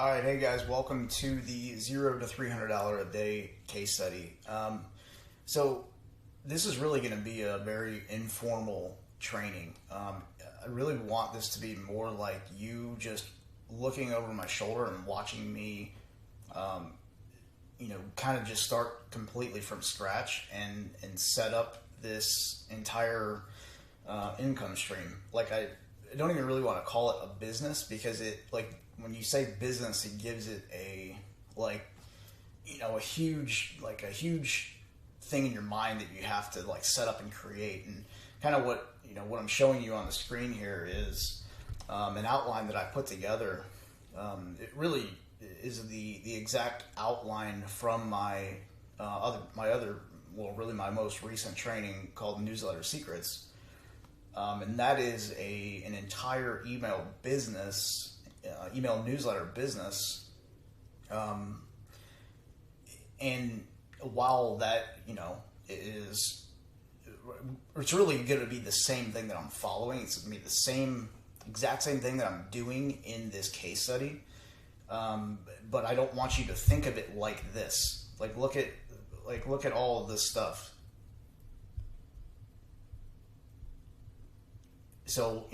All right, hey guys, welcome to the $0 to $300 a day case study. So this is really going to be a very informal training. I really want this to be more like you just looking over my shoulder and watching me, kind of just start completely from scratch and set up this entire income stream. Like I don't even really want to call it a business because when you say business, it gives it a huge thing in your mind that you have to set up and create. And kind of what I'm showing you on the screen here is an outline that I put together. It really is the exact outline from my most recent training called Newsletter Secrets. And that is an entire email newsletter business. And while that, it's really going to be the same thing that I'm following. It's going to be the exact same thing that I'm doing in this case study. But I don't want you to think of it like this. Look at all of this stuff. So,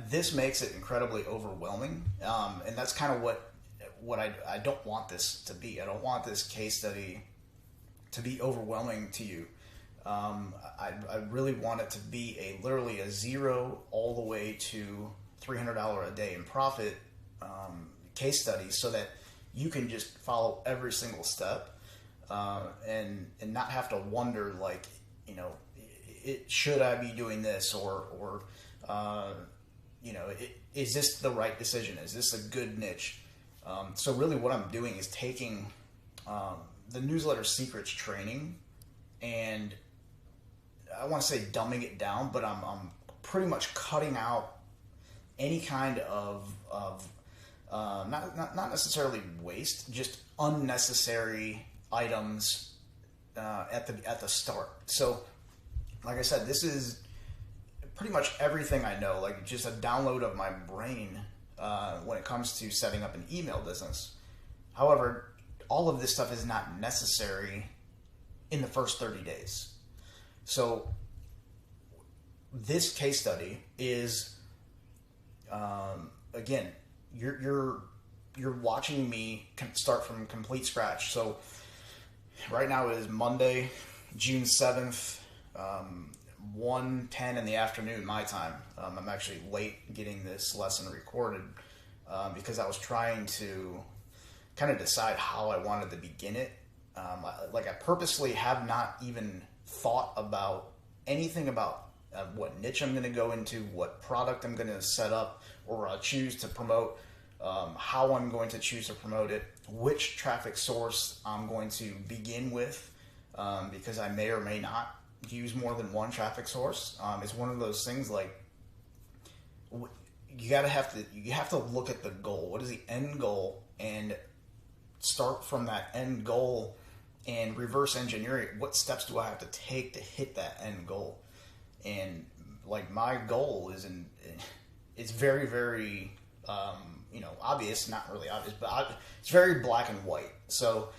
this makes it incredibly overwhelming. And that's kind of what I don't want this to be. I don't want this case study to be overwhelming to you. I really want it to be literally a zero all the way to $300 a day in profit case study, so that you can just follow every single step and not have to wonder should I be doing this or is this the right decision? Is this a good niche? So really what I'm doing is taking the Newsletter Secrets training, and I want to say dumbing it down, but I'm pretty much cutting out any kind of not necessarily waste, just unnecessary items at the start. So like I said, this is pretty much everything I know, just a download of my brain when it comes to setting up an email business. However, all of this stuff is not necessary in the first 30 days. So this case study is, again, you're watching me start from complete scratch. So right now is Monday, June 7th, 1:10 in the afternoon, my time. I'm actually late getting this lesson recorded because I was trying to kind of decide how I wanted to begin it. I purposely have not even thought about anything about what niche I'm going to go into, what product I'm going to set up or choose to promote, how I'm going to choose to promote it, which traffic source I'm going to begin with, because I may or may not use more than one traffic source. It's one of those things you have to look at the goal. What is the end goal, and start from that end goal and reverse engineer it. What steps do I have to take to hit that end goal? And my goal it's very, very obvious, not really obvious, but it's very black and white. So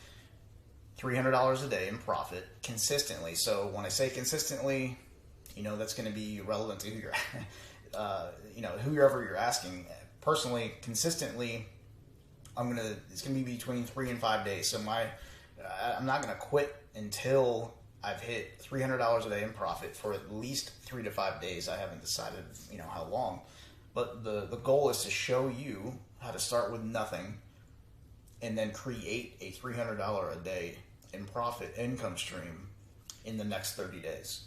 $300 a day in profit consistently. So when I say consistently, that's going to be relevant to whoever you're asking. Personally, consistently, it's going to be between 3 and 5 days. So I'm not going to quit until I've hit $300 a day in profit for at least 3 to 5 days. I haven't decided, how long, but the goal is to show you how to start with nothing and then create a $300 a day in profit income stream in the next 30 days.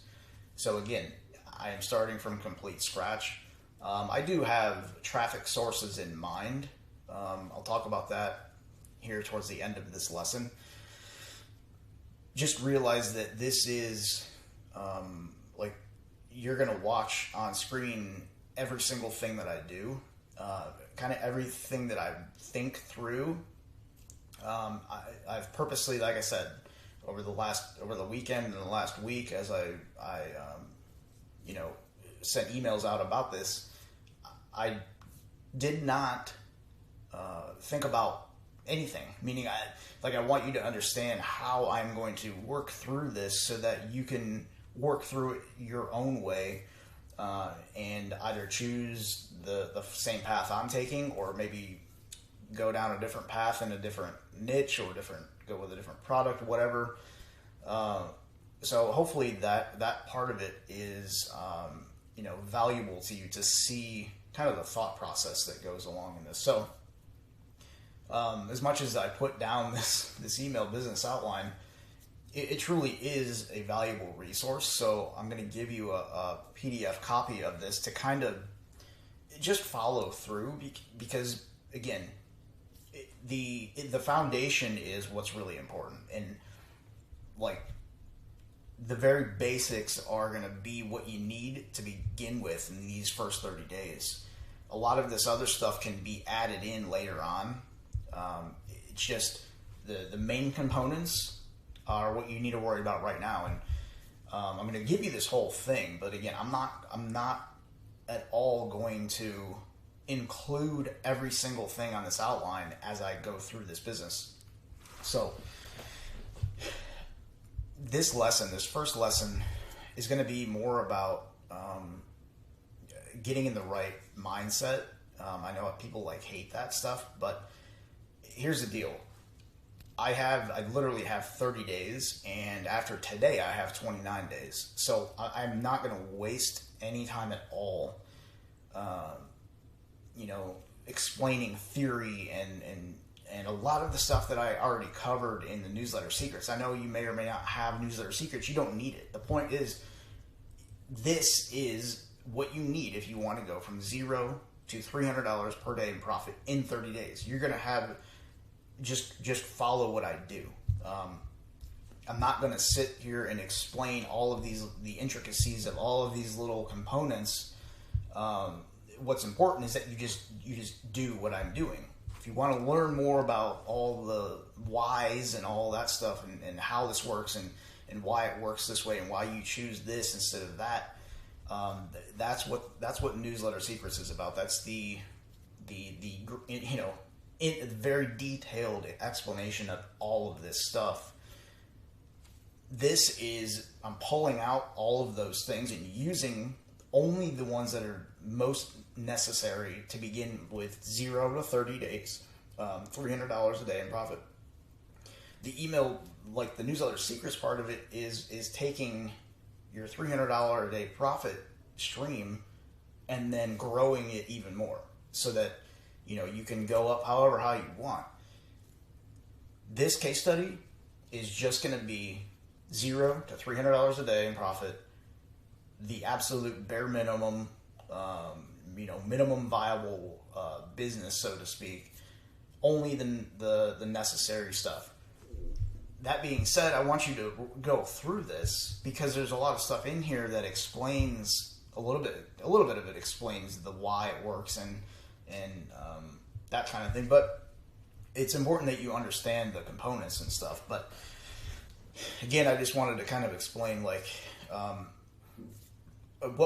So again, I am starting from complete scratch. I do have traffic sources in mind. I'll talk about that here towards the end of this lesson. Just realize that this is you're going to watch on screen every single thing that I do, kind of everything that I think through. I've purposely, like I said, over the weekend and the last week, as I sent emails out about this, I did not think about anything. Meaning, I want you to understand how I'm going to work through this so that you can work through it your own way, and either choose the same path I'm taking, or maybe go down a different path in a different niche, or go with a different product, whatever. So hopefully that part of it is valuable to you, to see kind of the thought process that goes along in this. So as much as I put down this email business outline, it truly is a valuable resource. So I'm going to give you a PDF copy of this to kind of just follow through, because again, the foundation is what's really important, and like the very basics are going to be what you need to begin with in these first 30 days. A lot of this other stuff can be added in later on. It's just the main components are what you need to worry about right now. And I'm going to give you this whole thing, but again, I'm not at all going to include every single thing on this outline as I go through this business. So this first lesson, is going to be more about getting in the right mindset. I know people hate that stuff, but here's the deal. I literally have 30 days, and after today I have 29 days. So I'm not going to waste any time at all, explaining theory and a lot of the stuff that I already covered in the newsletter secrets. I know you may or may not have newsletter secrets. You don't need it. The point is, this is what you need if you want to go from $0 to $300 per day in profit in 30 days. You're going to have, just follow what I do. I'm not going to sit here and explain all of the intricacies of all of these little components. What's important is that you just do what I'm doing. If you want to learn more about all the whys and all that stuff, and how this works, and why it works this way, and why you choose this instead of that, that's what Newsletter Secrets is about. That's the very detailed explanation of all of this stuff. I'm pulling out all of those things and using only the ones that are most necessary to begin with 0 to 30 days, $300 a day in profit. The email, the Newsletter Secrets part of it, is taking your $300 a day profit stream and then growing it even more, so that you can go up however high you want. This case study is just going to be $0 to $300 a day in profit, the absolute bare minimum, minimum viable business, so to speak. Only the necessary stuff. That being said, I want you to go through this, because there's a lot of stuff in here that explains a little bit of it explains the why it works and that kind of thing. But it's important that you understand the components and stuff. But again, I just wanted to kind of explain what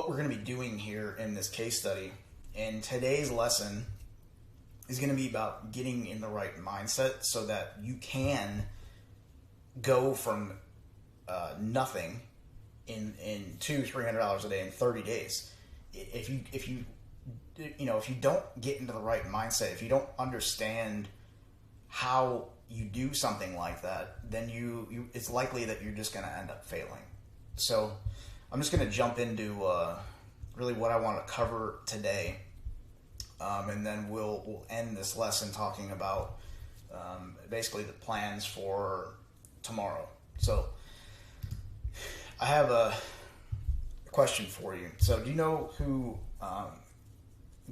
we're going to be doing here in this case study. And today's lesson is going to be about getting in the right mindset so that you can go from nothing to $300 a day in 30 days. If you don't get into the right mindset, if you don't understand how you do something like that, then it's likely that you're just going to end up failing. So I'm just going to jump into really what I want to cover today, and then we'll end this lesson talking about basically the plans for tomorrow. So I have a question for you. So do you know who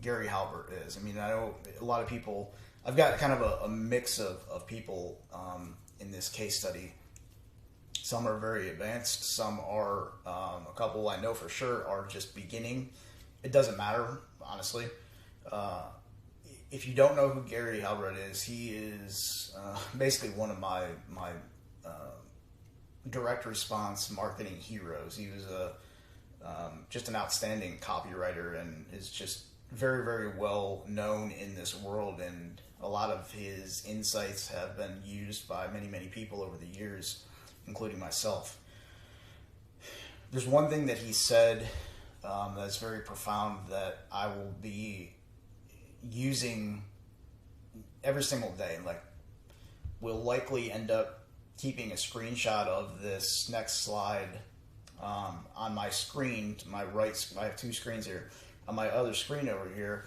Gary Halbert is? I mean, I know a lot of people. I've got kind of a mix of people in this case study. Some are very advanced. Some are, a couple I know for sure are just beginning. It doesn't matter, honestly. If you don't know who Gary Halbert is, he is basically one of my direct response marketing heroes. He was just an outstanding copywriter, and is just very, very well known in this world, and a lot of his insights have been used by many, many people over the years, including myself. There's one thing that he said that's very profound that I will be using every single day. Like, we'll likely end up keeping a screenshot of this next slide on my screen to my right. I have two screens here. On my other screen over here,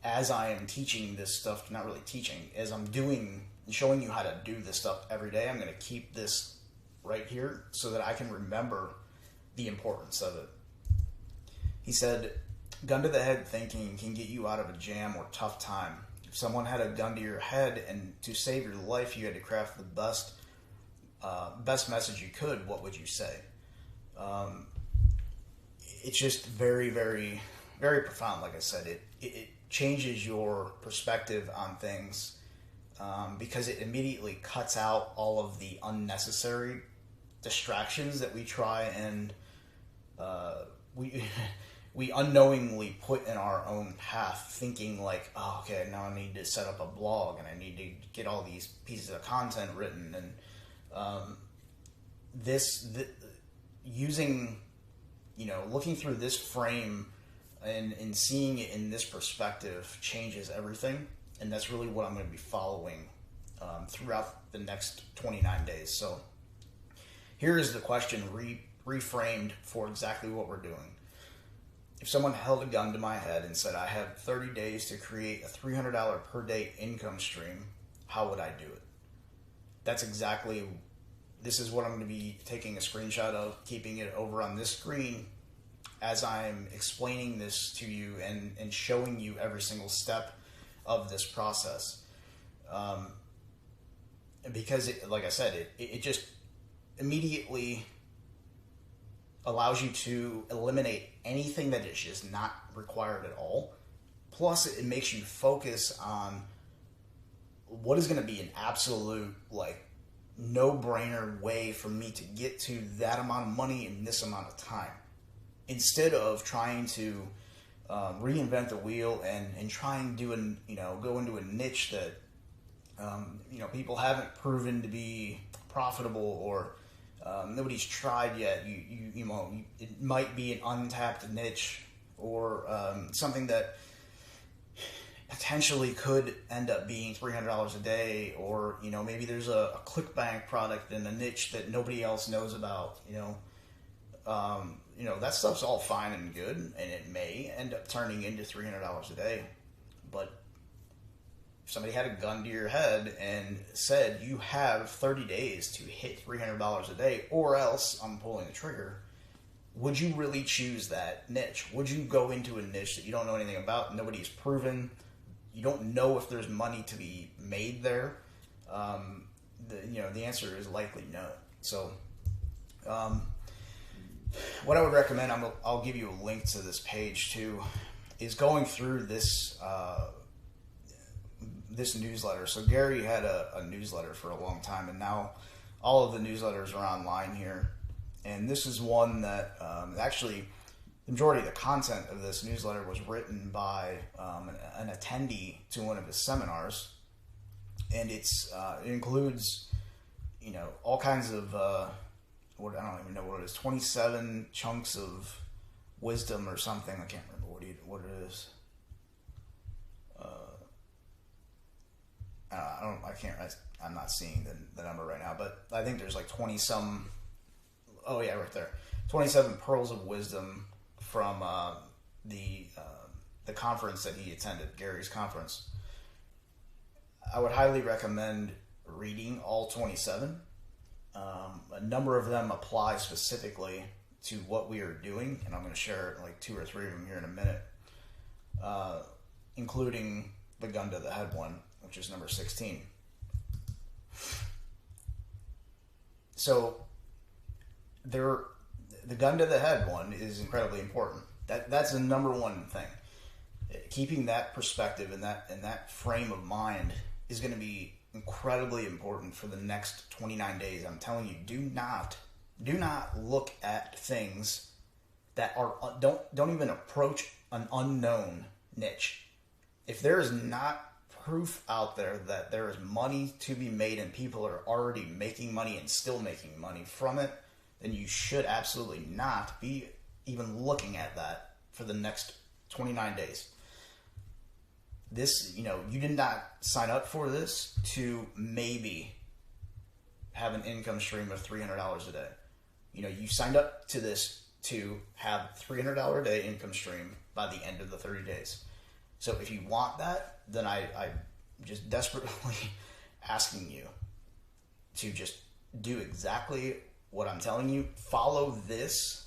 as I am teaching this stuff, not really teaching, as I'm doing, showing you how to do this stuff every day, I'm going to keep this right here so that I can remember the importance of it. He said, gun to the head thinking can get you out of a jam or tough time. If someone had a gun to your head and to save your life you had to craft the best message you could, what would you say? It's just very, very, very profound. Like I said, it changes your perspective on things because it immediately cuts out all of the unnecessary distractions that we try and we unknowingly put in our own path, thinking like, oh, okay, now I need to set up a blog and I need to get all these pieces of content written, and using, looking through this frame and seeing it in this perspective changes everything, and that's really what I'm going to be following throughout the next 29 days. So here is the question reframed for exactly what we're doing. If someone held a gun to my head and said, I have 30 days to create a $300 per day income stream, how would I do it? That's exactly, this is what I'm going to be taking a screenshot of, keeping it over on this screen as I'm explaining this to you and showing you every single step of this process. Because, like I said, it just immediately allows you to eliminate anything that is just not required at all. Plus, it makes you focus on what is going to be an absolute, no-brainer way for me to get to that amount of money in this amount of time. Instead of trying to reinvent the wheel and try and go into a niche that people haven't proven to be profitable, or nobody's tried yet. It might be an untapped niche, or something that potentially could end up being $300 a day, or maybe there's a ClickBank product in a niche that nobody else knows about. That stuff's all fine and good, and it may end up turning into $300 a day. But if somebody had a gun to your head and said, you have 30 days to hit $300 a day, or else I'm pulling the trigger, would you really choose that niche? Would you go into a niche that you don't know anything about, nobody's proven, you don't know if there's money to be made there? The answer is likely no. So, what I would recommend, I'll give you a link to this page too, is going through this this newsletter. So Gary had a newsletter for a long time, and now all of the newsletters are online here. And this is one that actually the majority of the content of this newsletter was written by an attendee to one of his seminars, and it includes all kinds of I don't even know what it is, 27 chunks of wisdom or something. I can't remember what it is. I'm not seeing the number right now, but I think there's 20 some. Oh yeah, right there. 27 pearls of wisdom from the conference that he attended, Gary's conference. I would highly recommend reading all 27. A number of them apply specifically to what we are doing, and I'm going to share 2 or 3 of them here in a minute, including the gun to the head one, which is number 16. So the gun to the head one is incredibly important. That's the number one thing. Keeping that perspective and that frame of mind is going to be incredibly important for the next 29 days. I'm telling you, do not look at things that are don't even approach an unknown niche. If there is not proof out there that there is money to be made and people are already making money and still making money from it, then you should absolutely not be even looking at that for the next 29 days. This, you did not sign up for this to maybe have an income stream of $300 a day. You signed up to this to have $300 a day income stream by the end of the 30 days. So if you want that, then I'm just desperately asking you to just do exactly what I'm telling you. Follow this,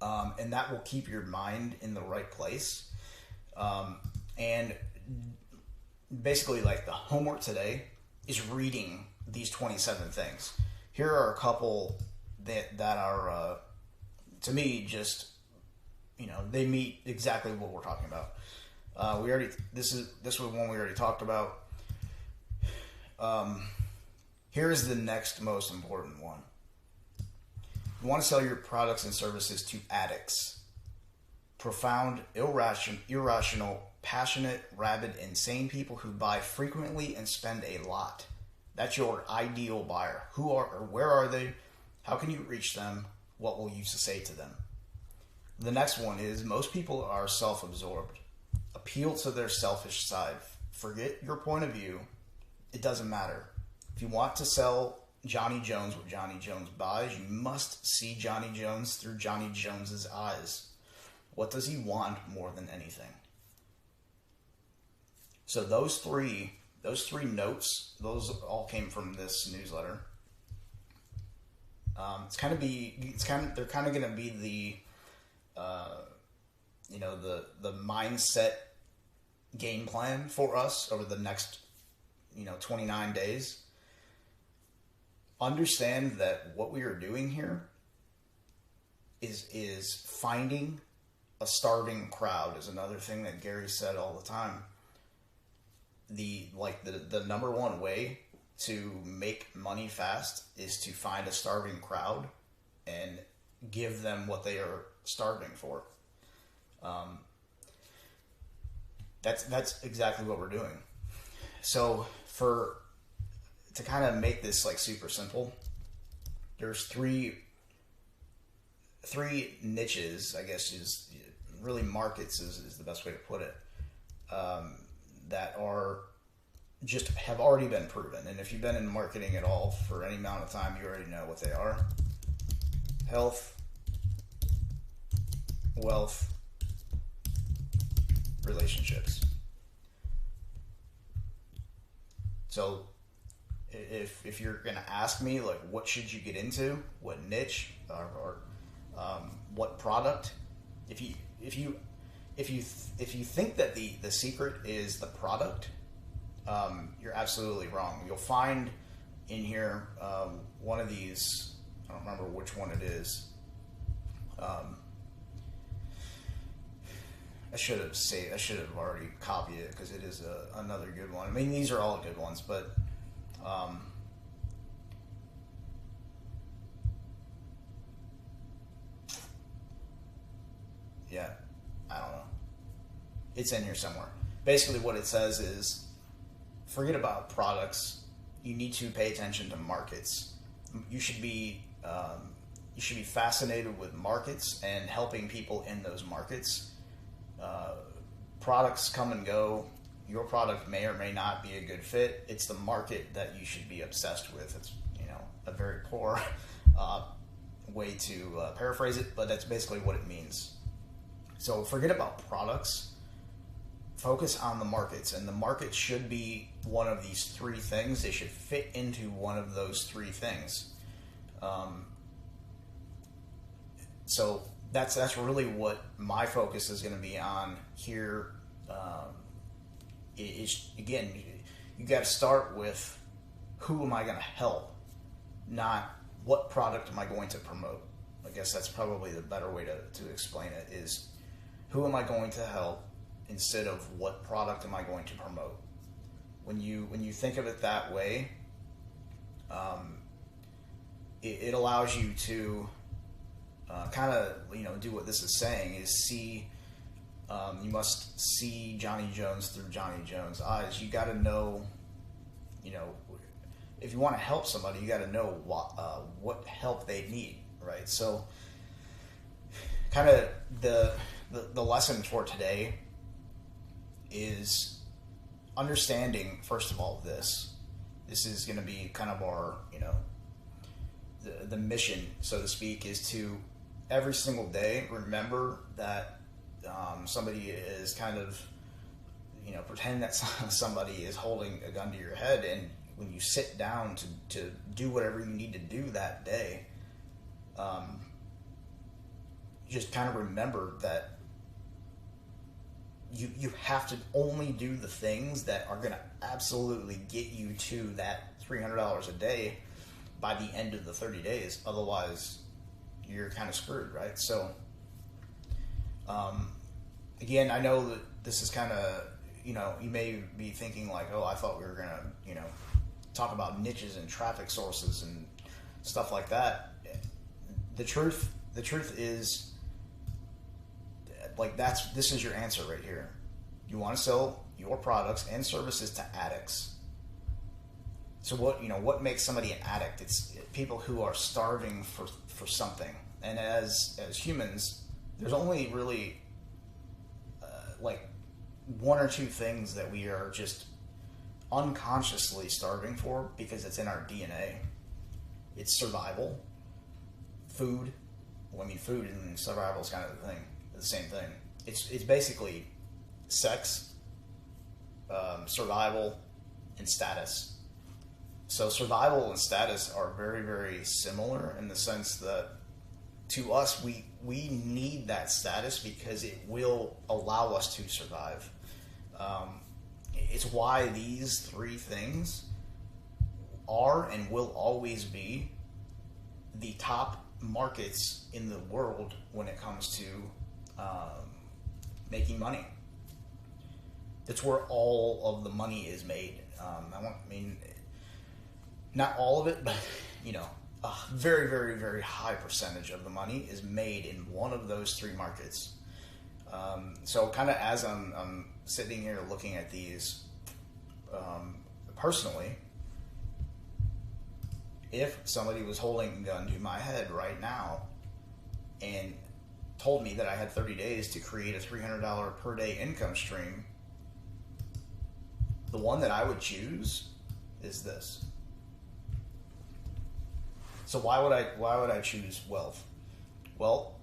and that will keep your mind in the right place. And basically, like, the homework today is reading these 27 things. Here are a couple that are, to me, just, they meet exactly what we're talking about. This was one we already talked about. Here's the next most important one. You want to sell your products and services to addicts. Profound, irrational, passionate, rabid, insane people who buy frequently and spend a lot. That's your ideal buyer. Where are they? How can you reach them? What will you say to them? The next one is, most people are self-absorbed. Appeal to their selfish side. Forget your point of view. It doesn't matter. If you want to sell Johnny Jones what Johnny Jones buys, you must see Johnny Jones through Johnny Jones's eyes. What does he want more than anything? So those three notes, those all came from this newsletter. They're kind of going to be the mindset game plan for us over the next 29 days. Understand that what we are doing here is finding a starving crowd. Is another thing that Gary said all the time. The number one way to make money fast is to find a starving crowd and give them what they are starving for. That's exactly what we're doing. So to kind of make this like super simple, there's three niches, I guess, is really markets is the best way to put it, that are just have already been proven. And if you've been in marketing at all for any amount of time, you already know what they are: health, wealth, relationships. So if you're going to ask me, like, what should you get into, what niche or what product, if you think that the secret is the product, you're absolutely wrong. You'll find in here one of these. I don't remember which one it is. I should have already copied it because it is another good one. I mean, these are all good ones, but yeah, I don't know. It's in here somewhere. Basically, what it says is, forget about products. You need to pay attention to markets. You should be fascinated with markets and helping people in those markets. Products come and go. Your product may or may not be a good fit. It's the market that you should be obsessed with. It's a very poor way to paraphrase it, but that's basically what it means. So forget about products. Focus on the markets, and the market should be one of these three things. They should fit into one of those three things. So that's really what my focus is going to be on here. Again, you got to start with, who am I going to help, not what product am I going to promote. I guess that's probably the better way to explain it, is who am I going to help instead of what product am I going to promote. When you think of it that way, it allows you to kind of do what this is saying, is see You must see Johnny Jones through Johnny Jones' eyes. You got to know, you know, if you want to help somebody, you got to know what help they need, right? So, kind of the lesson for today is understanding, first of all, this is going to be kind of our, you know, the mission, so to speak, is to every single day remember that somebody is kind of, you know, pretend that somebody is holding a gun to your head, and when you sit down to do whatever you need to do that day, just kind of remember that you have to only do the things that are going to absolutely get you to that $300 a day by the end of the 30 days. Otherwise, you're kind of screwed, right? So, again, I know that this is kind of, you know, you may be thinking like, oh, I thought we were going to, you know, talk about niches and traffic sources and stuff like that. The truth is, like, this is your answer right here. You want to sell your products and services to addicts. So what makes somebody an addict? It's people who are starving for something. And as humans, there's only really like one or two things that we are just unconsciously starving for because it's in our DNA. It's survival, food. Well, I mean, food and survival is kind of the same thing. It's basically sex, survival, and status. So survival and status are very, very similar in the sense that to us, we need that status because it will allow us to survive. It's why these three things are and will always be the top markets in the world when it comes to making money. That's where all of the money is made. I mean, not all of it, but, you know, a very, very, very high percentage of the money is made in one of those three markets. So kind of as I'm sitting here looking at these, personally, if somebody was holding a gun to my head right now and told me that I had 30 days to create a $300 per day income stream, the one that I would choose is this. So why would I choose wealth? Well,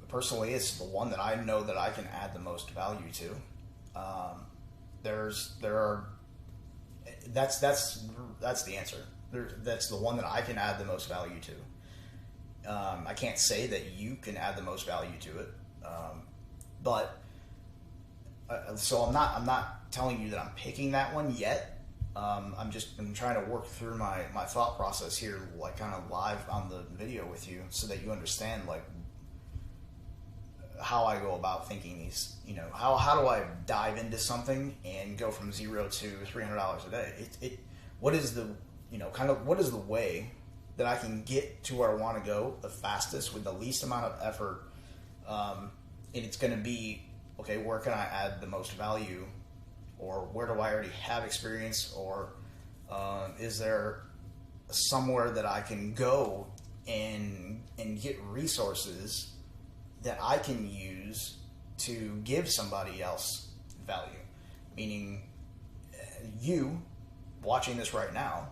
personally, it's the one that I know that I can add the most value to. That's the answer. That's the one that I can add the most value to. I can't say that you can add the most value to it, but so I'm not telling you that I'm picking that one yet. I'm trying to work through my thought process here, like kind of live on the video with you, so that you understand like how I go about thinking these. You know, how do I dive into something and go from $0 to $300 a day? What is the way that I can get to where I want to go the fastest with the least amount of effort, and it's going to be, okay, where can I add the most value, or where do I already have experience, or is there somewhere that I can go and get resources that I can use to give somebody else value? Meaning, you watching this right now,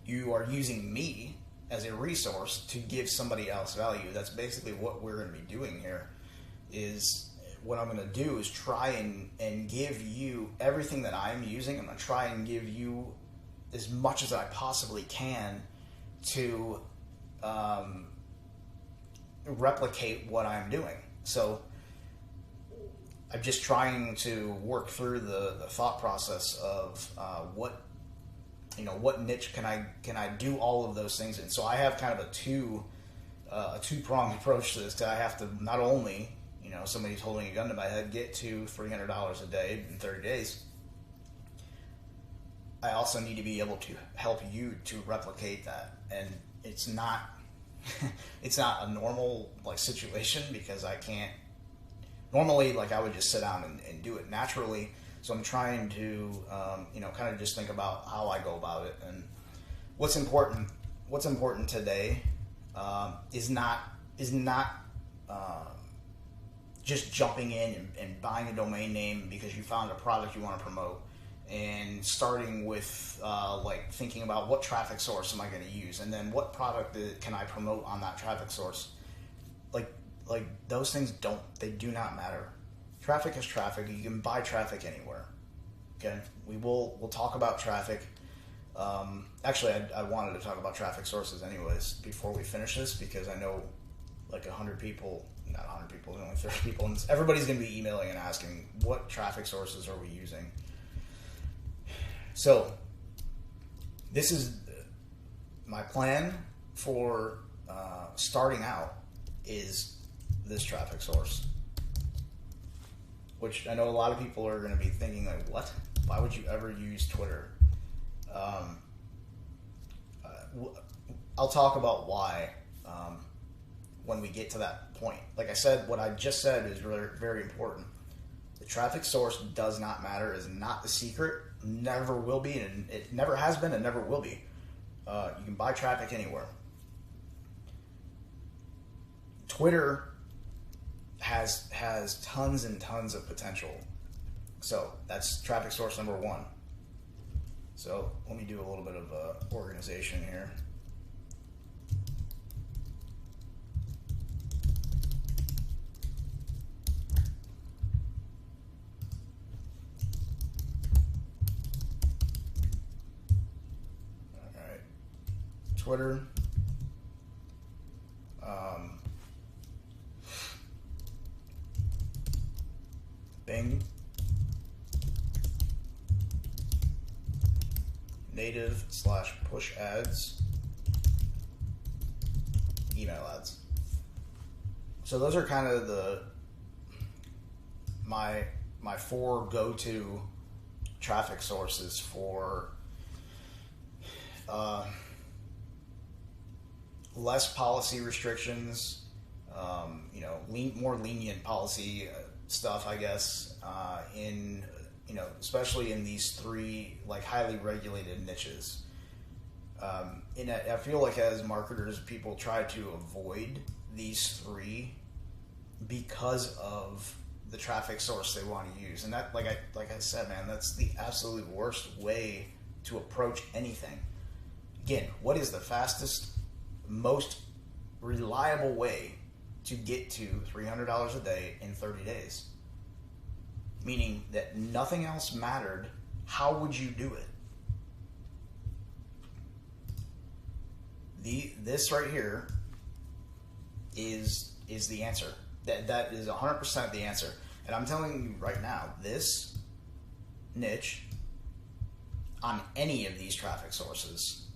you are using me as a resource to give somebody else value. That's basically what we're going to be doing here. Is what I'm going to do is try and give you everything that I'm using. I'm going to try and give you as much as I possibly can to replicate what I'm doing. So I'm just trying to work through the thought process of what niche can I do all of those things in. So I have kind of a two-pronged approach to this, because I have to not only, somebody's holding a gun to my head, get to $300 a day in 30 days. I also need to be able to help you to replicate that. And it's not, it's not a normal situation, because I can't, normally, like, I would just sit down and do it naturally. So I'm trying to, kind of just think about how I go about it. And what's important today is not just jumping in and buying a domain name because you found a product you want to promote, and starting with thinking about what traffic source am I going to use, and then what product can I promote on that traffic source. Like those things do not matter. Traffic is traffic. You can buy traffic anywhere. Okay, we'll talk about traffic. Actually, I wanted to talk about traffic sources anyways before we finish this, because I know like 100 people. Not 100 people, only 30 people, and everybody's going to be emailing and asking, what traffic sources are we using? So, this is my plan for starting out is this traffic source, which I know a lot of people are going to be thinking, like, what? Why would you ever use Twitter? I'll talk about why when we get to that point. Like I said, what I just said is really very important. The traffic source does not matter, is not the secret, never will be, and it never has been and never will be. You can buy traffic anywhere. Twitter has tons and tons of potential. So that's traffic source number one. So let me do a little bit of organization here. Twitter, Bing, native/push ads, email ads. So those are kind of my 4 go-to traffic sources for less policy restrictions, more lenient policy stuff, I guess, especially in these 3 like highly regulated niches. And I feel like as marketers, people try to avoid these 3 because of the traffic source they want to use, and that, like I said, man, that's the absolute worst way to approach anything. Again, what is the fastest, most reliable way to get to $300 a day in 30 days? Meaning that nothing else mattered. How would you do it? This right here is the answer. That is 100% the answer. And I'm telling you right now, this niche on any of these traffic sources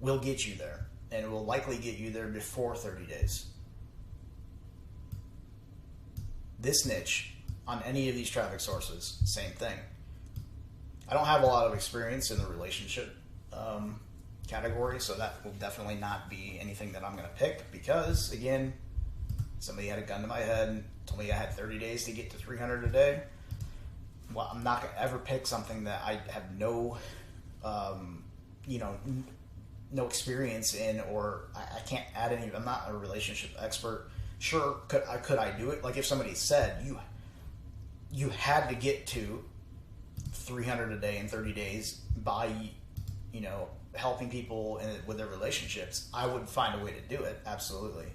will get you there. And it will likely get you there before 30 days. This niche on any of these traffic sources, same thing. I don't have a lot of experience in the relationship category, so that will definitely not be anything that I'm going to pick, because, again, somebody had a gun to my head and told me I had 30 days to get to 300 a day. Well, I'm not going to ever pick something that I have no experience in, or I can't add any. I'm not a relationship expert. Sure, could I do it? Like if somebody said you had to get to 300 a day in 30 days by helping people with their relationships, I would find a way to do it. Absolutely.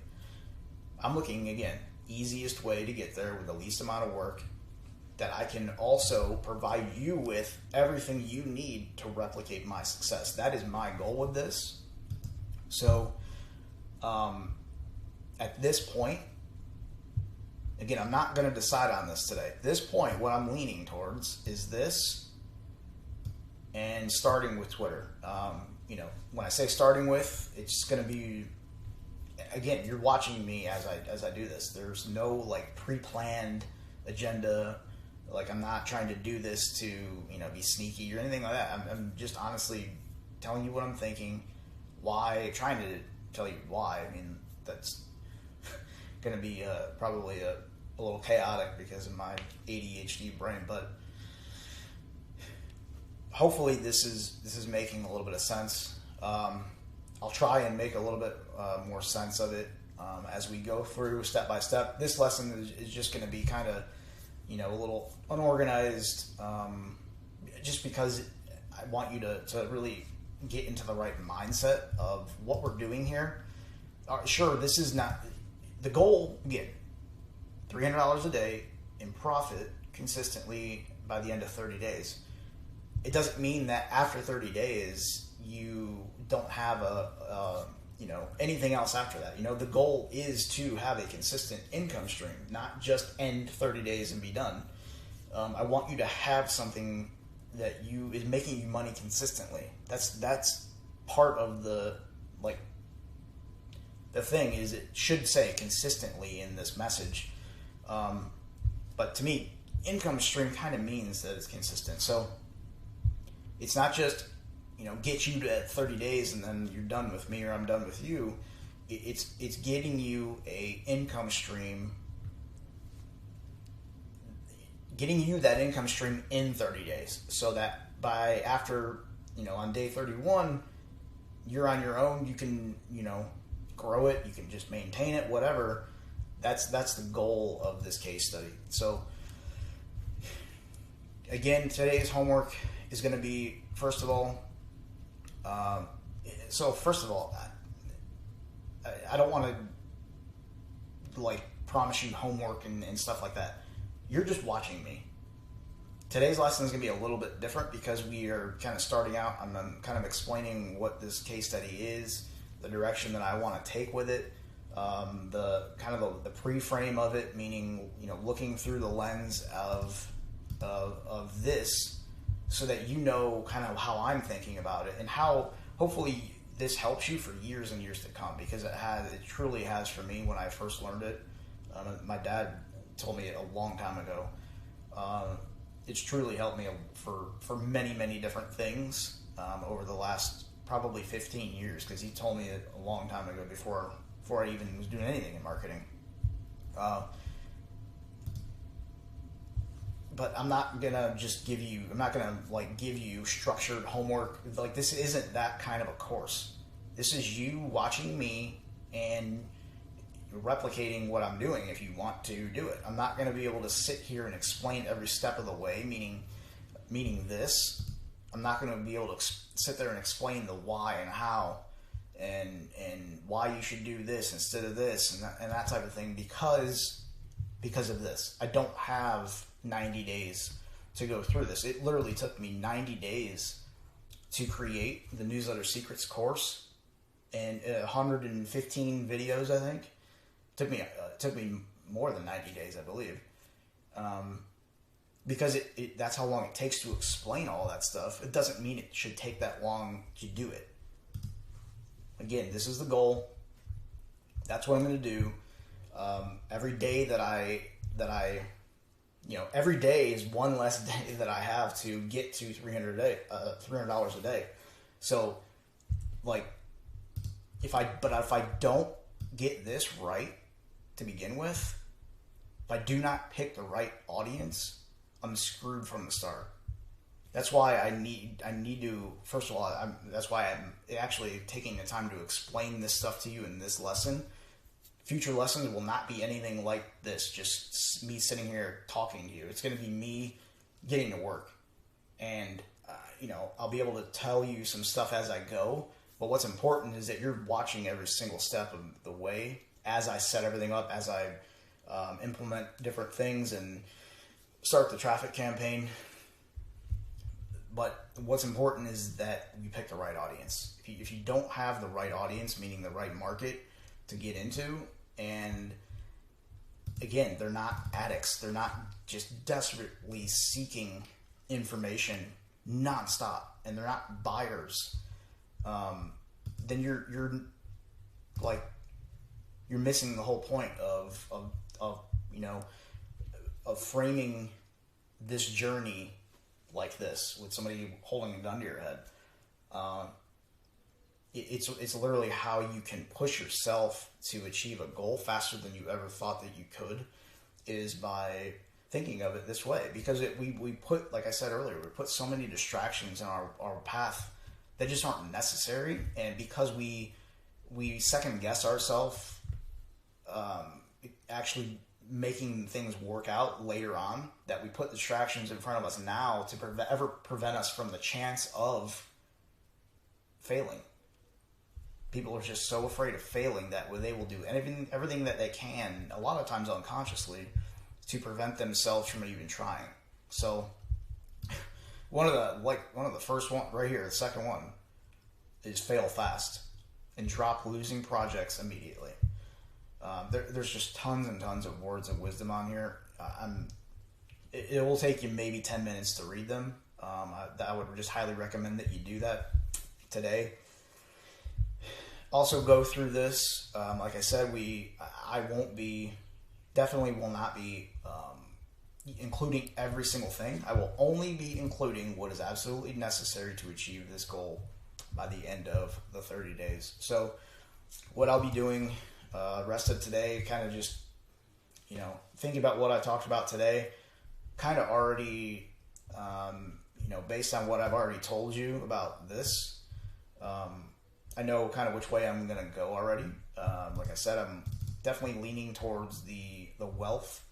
I'm looking, again, easiest way to get there with the least amount of work, that I can also provide you with everything you need to replicate my success. That is my goal with this. So, at this point, again, I'm not going to decide on this today. At this point, what I'm leaning towards is this, and starting with Twitter. When I say starting with, it's going to be, again, you're watching me as I do this. There's no like pre-planned agenda. Like, I'm not trying to do this to be sneaky or anything like that. I'm just honestly telling you what I'm thinking. Why? Trying to tell you why. I mean, that's going to be probably a little chaotic because of my ADHD brain, but hopefully this is making a little bit of sense. I'll try and make a little bit more sense of it as we go through step by step. This lesson is just going to be kind of, a little unorganized, just because I want you to really get into the right mindset of what we're doing here. Sure, this is not the goal. Again, $300 a day in profit consistently by the end of 30 days. It doesn't mean that after 30 days you don't have anything else after that. The goal is to have a consistent income stream, not just end 30 days and be done. I want you to have something that is making you money consistently. That's part of the thing is it should say consistently in this message. But to me, income stream kind of means that it's consistent. So it's not just, get you to 30 days and then you're done with me or I'm done with you. It's getting you a income stream, getting you that income stream in 30 days so that after, on day 31, you're on your own. You can, grow it. You can just maintain it, whatever. That's the goal of this case study. So again, today's homework is going to be, first of all, I don't want to promise you homework and stuff like that. You're just watching me. Today's lesson is going to be a little bit different because we are kind of starting out. I'm kind of explaining what this case study is, the direction that I want to take with it, the pre-frame of it, meaning looking through the lens of this, so that kind of how I'm thinking about it and how hopefully this helps you for years and years to come, because it truly has for me when I first learned it. My dad told me it a long time ago. It's truly helped me for many, many different things over the last probably 15 years, because he told me it a long time ago before I even was doing anything in marketing. But I'm not gonna give you structured homework. This isn't that kind of a course. This is you watching me and replicating what I'm doing if you want to do it. I'm not gonna be able to sit here and explain every step of the way, meaning this. I'm not gonna be able to sit there and explain the why and how and why you should do this instead of this and that type of thing because of this. I don't have 90 days to go through this. It literally took me 90 days to create the Newsletter Secrets course and 115 videos, I think. It took me more than 90 days, I believe. Because that's how long it takes to explain all that stuff. It doesn't mean it should take that long to do it. Again, this is the goal. That's what I'm going to do. Every day every day is one less day that I have to get to $300 a day. So, if I don't get this right to begin with, if I do not pick the right audience, I'm screwed from the start. That's why I need to, first of all, that's why I'm actually taking the time to explain this stuff to you in this lesson. Future lessons will not be anything like this, just me sitting here talking to you. It's going to be me getting to work. And, I'll be able to tell you some stuff as I go. But what's important is that you're watching every single step of the way as I set everything up, as I implement different things and start the traffic campaign. But what's important is that you pick the right audience. If you don't have the right audience, meaning the right market to get into, and again, they're not addicts. They're not just desperately seeking information nonstop, and they're not buyers. Then you're missing the whole point of framing this journey like this with somebody holding a gun to your head. It's literally how you can push yourself to achieve a goal faster than you ever thought that you could. is by thinking of it this way, because we put, like I said earlier, we put so many distractions in our path that just aren't necessary, and because we second guess ourselves actually making things work out later on, that we put distractions in front of us now to prevent us from the chance of failing. People are just so afraid of failing that they will do everything that they can, a lot of times unconsciously, to prevent themselves from even trying. So one of the first one right here, the second one, is fail fast and drop losing projects immediately. There's just tons and tons of words of wisdom on here. It will take you maybe 10 minutes to read them. I would just highly recommend that you do that today. Also go through this. Like I said, I definitely will not be including every single thing. I will only be including what is absolutely necessary to achieve this goal by the end of the 30 days. So what I'll be doing rest of today, kind of just, thinking about what I talked about today, kind of already, based on what I've already told you about this, I know kind of which way I'm going to go already. Like I said, I'm definitely leaning towards the wealth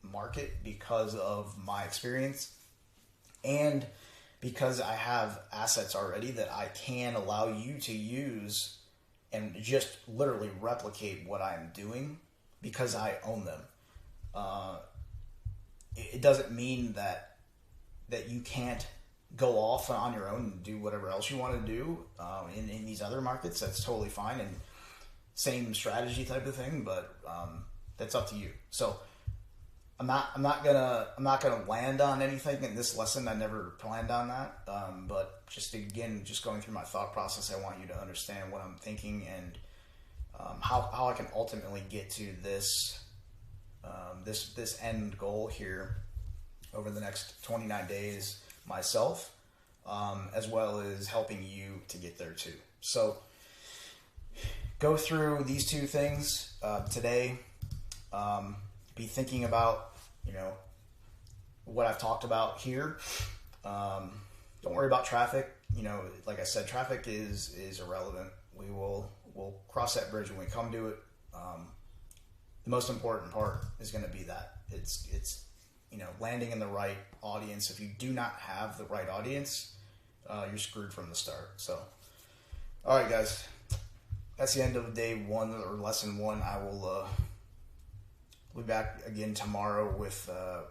market because of my experience, and because I have assets already that I can allow you to use and just literally replicate what I'm doing because I own them. It doesn't mean that you can't go off on your own and do whatever else you want to do in these other markets. That's totally fine, and same strategy type of thing, but that's up to you. So I'm not gonna land on anything in this lesson. I never planned on that, but just going through my thought process, I want you to understand what I'm thinking and how I can ultimately get to this end goal here over the next 29 days myself, as well as helping you to get there too. So go through these two things today. Be thinking about, what I've talked about here. Don't worry about traffic. Like I said, traffic is irrelevant. We'll cross that bridge when we come to it. The most important part is going to be that it's landing in the right audience. If you do not have the right audience, you're screwed from the start. So, all right, guys, that's the end of day one, or lesson one. I will be back again tomorrow with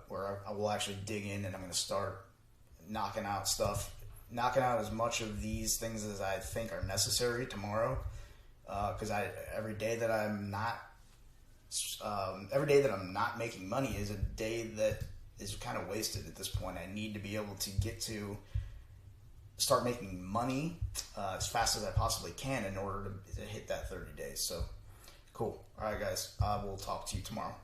where I will actually dig in, and I'm going to start knocking out as much of these things as I think are necessary tomorrow. Because every day that I'm not making money is a day that is kind of wasted at this point. I need to be able to start making money as fast as I possibly can in order to hit that 30 days. So, cool. All right, guys. We'll talk to you tomorrow.